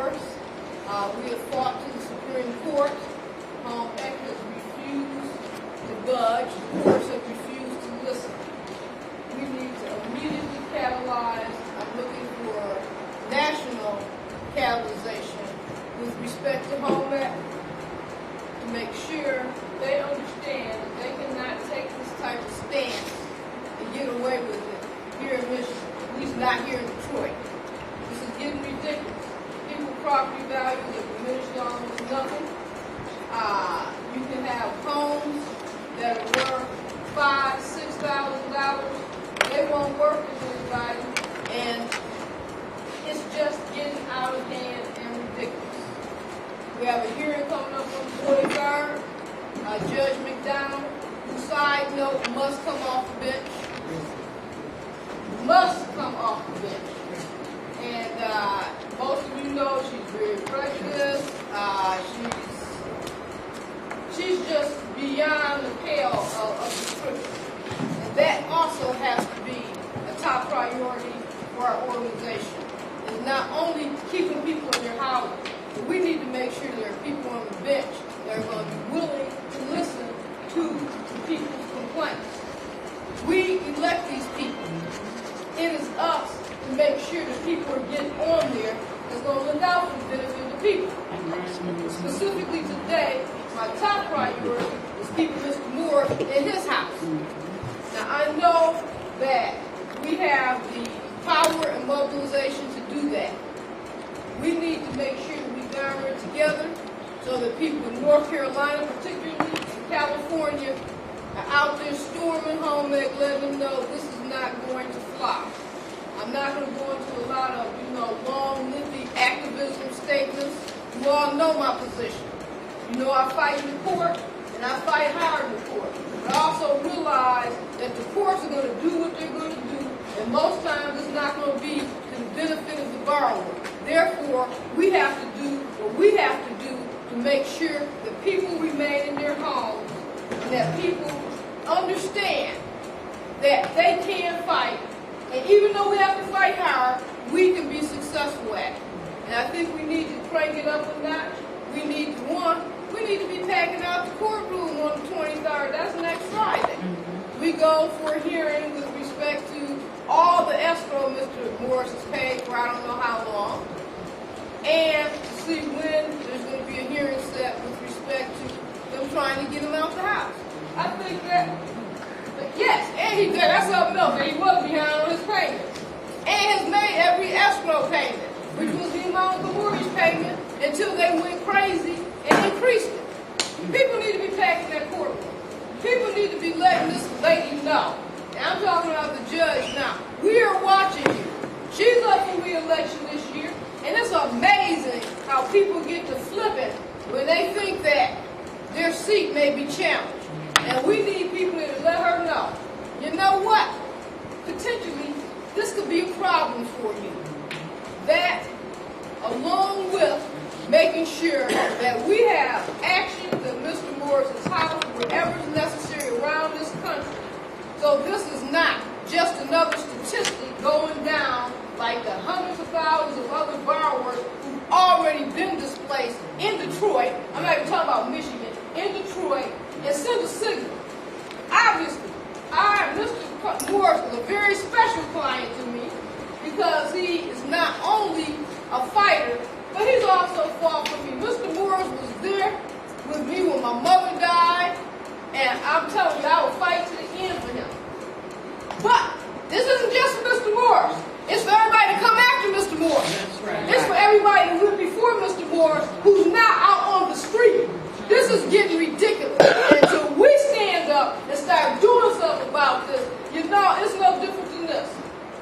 divorce. We have fought to the Supreme Court. Home Ec has refused to budge. The courts have refused to listen. We need to immediately catalyze. I'm looking for national catalyzation with respect to Home Ec to make sure they understand that they cannot take this type of stance and get away with it here in Michigan, at least not here in Detroit. This is getting ridiculous. People property values have diminished to almost nothing. You can have homes that are worth $5,000, $6,000. They won't work with anybody, and it's just getting out of hand and ridiculous. We have a hearing coming up on the 23rd. Judge McDonald, who, side note, must come off the bench. Must come off the bench. And most of you know she's very prejudiced. She's just beyond the pale of description. And that also has to be a top priority for our organization. It's not only keeping people in their houses, but we need to make sure there are people on the bench that are going to be willing to listen to the people's complaints. We elect these people. It is us to make sure that people are getting on there that's going to look out for the benefit of the people. Specifically today, my top priority is keeping Mr. Moore in his house. Now, I know that we have the power and mobilization to do that. We need to make sure that we garner it together so that people in North Carolina, particularly in California, are out there storming Home Ec, letting them know this is not going to fly. I'm not going to go into a lot of, long, lengthy activism statements. You all know my position. You know I fight in the court, and I fight hard in the court. But I also realize that the courts are going to do what they're going to do, and most times it's not going to be to the benefit of the borrower. Therefore, we have to do what we have to do to make sure that people remain in their homes and that people understand that they can fight. And even though we have to fight hard, we can be successful at it. And I think we need to crank it up a notch. We need to be packing out the courtroom on the 23rd. That's next Friday. We go for a hearing with respect to all the escrow Mr. Morris has paid for I don't know how long. And to see when there's going to be a hearing set with respect to them trying to get him out the house. I think that, yes, and he did. That's something else. That he was behind on his payments. And has made every escrow payment, which was the amount of the mortgage payment, until they went crazy and increased it. People need to be packing that courtroom. People need to be letting this lady know. And I'm talking about the judge now. We are watching you. She's up for re-election this year, and it's amazing how people get to flipping when they think that their seat may be challenged. And we need people to let her know, you know what? Potentially, this could be a problem for you. That, along with making sure that we have action at Mr. Morris's house wherever is necessary around this country. So this is not just another statistic going down like the hundreds of thousands of other borrowers who've already been displaced in Detroit. I'm not even talking about Michigan, in Detroit, and send a signal. Obviously, Mr. Morris is a very special client to me because he is not only a fighter, but he's also fought for me. Mr. Morris was there with me when my mother died, and I'm telling you, I will fight to the end for him. But this isn't just for Mr. Morris. It's for everybody to come after Mr. Morris. That's right. It's for everybody who went before Mr. Morris, who's now out on the street. This is getting ridiculous. And until we stand up and start doing something about this, it's no different than this.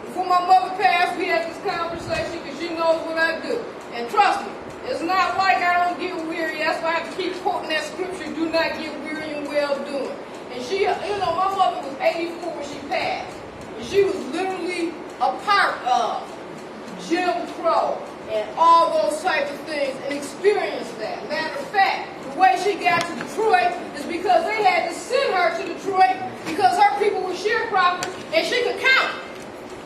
Before my mother passed, we had this conversation because she knows what I do. And trust me, it's not like I don't get weary. That's why I have to keep quoting that scripture, do not get weary in well doing. And she, my mother was 84 when she passed. And she was literally a part of Jim Crow and all those types of things and experienced that. Matter of fact, the way she got to Detroit is because they had to send her to Detroit because her people were sharecroppers and she could count.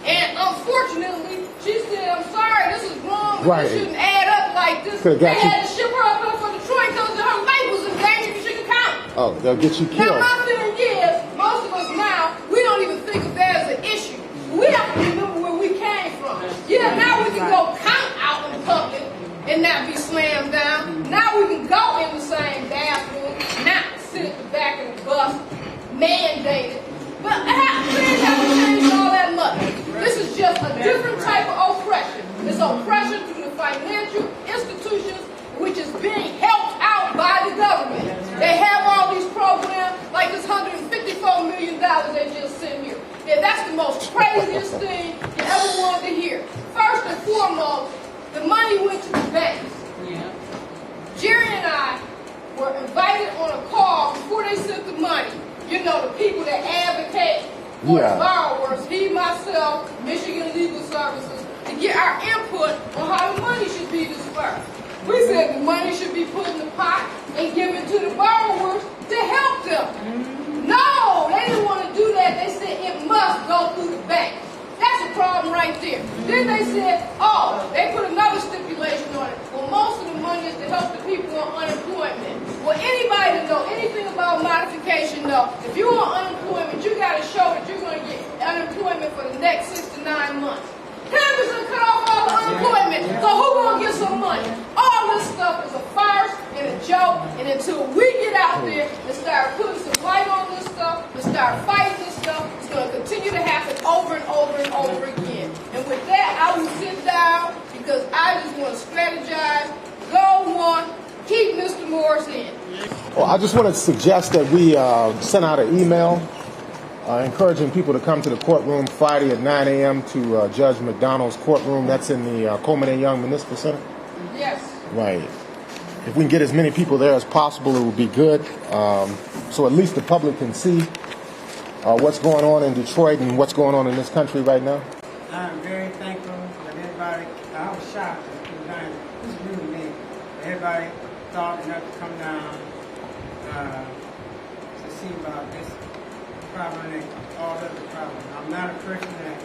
And unfortunately, she said, I'm sorry, this is wrong, but this shouldn't add up like like this. Could've They got you. had to ship her up here for Detroit because her life was in danger. You shouldn't count. Oh, they'll get you Now, killed. my thing is, most of us now, we don't even think of that as an issue. We have to remember where we came from. Yeah, now we can go count out in public and not be slammed down. Now we can go in the same bathroom, not sit at the back of the bus, mandated. But things haven't changed all that much. This is just a different type of oppression. It's oppression through the financial institutions, which is being helped out by the government. They have all these programs, like this $154 million they just sent here. Yeah, that's the most craziest thing you ever wanted to hear. First and foremost, the money went to the banks. Yeah. Jerry and I were invited on a call before they sent the money. You know, the people that advocate for the borrowers, he, myself, Michigan Legal Services, to get our input on how the money should be dispersed. We said the money should be put in the pot and given to the borrowers to help them. No, they didn't want to do that. They said it must go through the bank. That's a problem right there. Then they said, oh, they put another stipulation on it. Well, most of the money is to help the people on unemployment. Well, anybody that know anything about modification know, if you're on unemployment, you got to show that you're going to get unemployment for the next 6 to 9 months. Congress done cut off all the unemployment, so who gonna get some money? All this stuff is a farce and a joke, and until we get out there and start putting some light on this stuff, and start fighting this stuff, it's gonna continue to happen over and over and over again. And with that, I will sit down because I just want to strategize, go on, keep Mr. Morris in. Well, I just want to suggest that we send out an email encouraging people to come to the courtroom Friday at 9 a.m. to Judge McDonald's courtroom. That's in the Coleman A. Young Municipal Center. Yes. Right. If we can get as many people there as possible, it would be good. So at least the public can see what's going on in Detroit and what's going on in this country right now. I'm very thankful that everybody, I was shocked that it came down. This is new to me. Everybody thought enough to come down to see about this problem and all other problems. I'm not a person that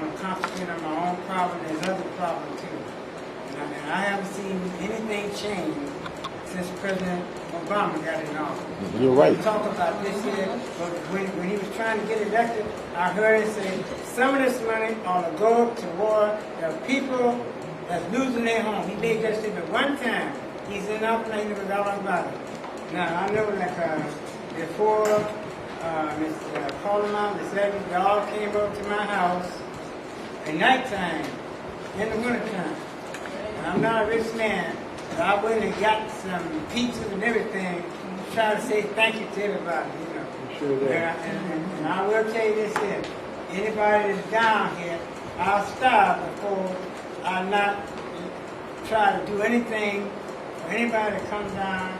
want to concentrate on my own problem. There's other problems too. And I haven't seen anything change since President Obama got in office. You're right. We talk about this here, but when he was trying to get elected, I heard him say some of this money ought to go toward the people that's losing their home. He made that statement one time. He's in office and he never got on about it. Now, I know like before Mr. Coleman, Miss Evans, they all came over to my house at nighttime, in the wintertime. And I'm not a rich man, but I went and got some pizzas and everything to try to say thank you to everybody, you know. Sure And I will tell you this here, anybody that's down here, I'll stop before I not try to do anything for anybody to come down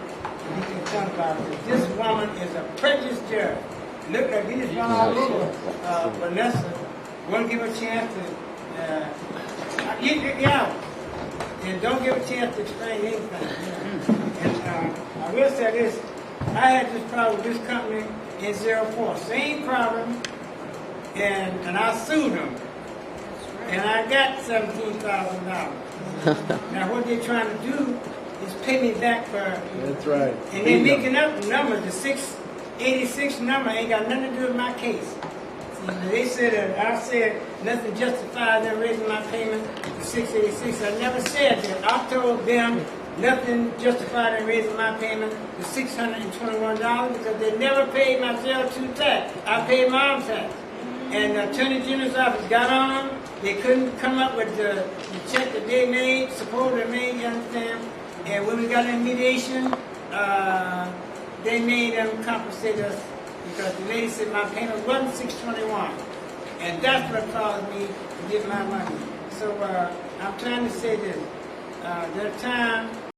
and he can tell about it. This woman is a prejudiced judge. Look at this one all over Vanessa. Won't give her a chance to get out. And don't give a chance to explain anything. And I will say this, I had this problem with this company in 04. Same problem, and I sued them. And I got $17,000. Now what they're trying to do is pay me back for... That's right. And they're making up numbers. The 686 number ain't got nothing to do with my case. They said that I said nothing justifies them raising my payment to 686. I never said that. I told them nothing justified them raising my payment to $621 because they never paid my sales to tax. I paid my own tax. And the Attorney General's office got on them. They couldn't come up with the check that they made, supposedly made, you understand? And when we got in mediation, they made them compensate us because the lady said my payment wasn't $621, and that's what caused me to get my money. So I'm trying to say this: there's time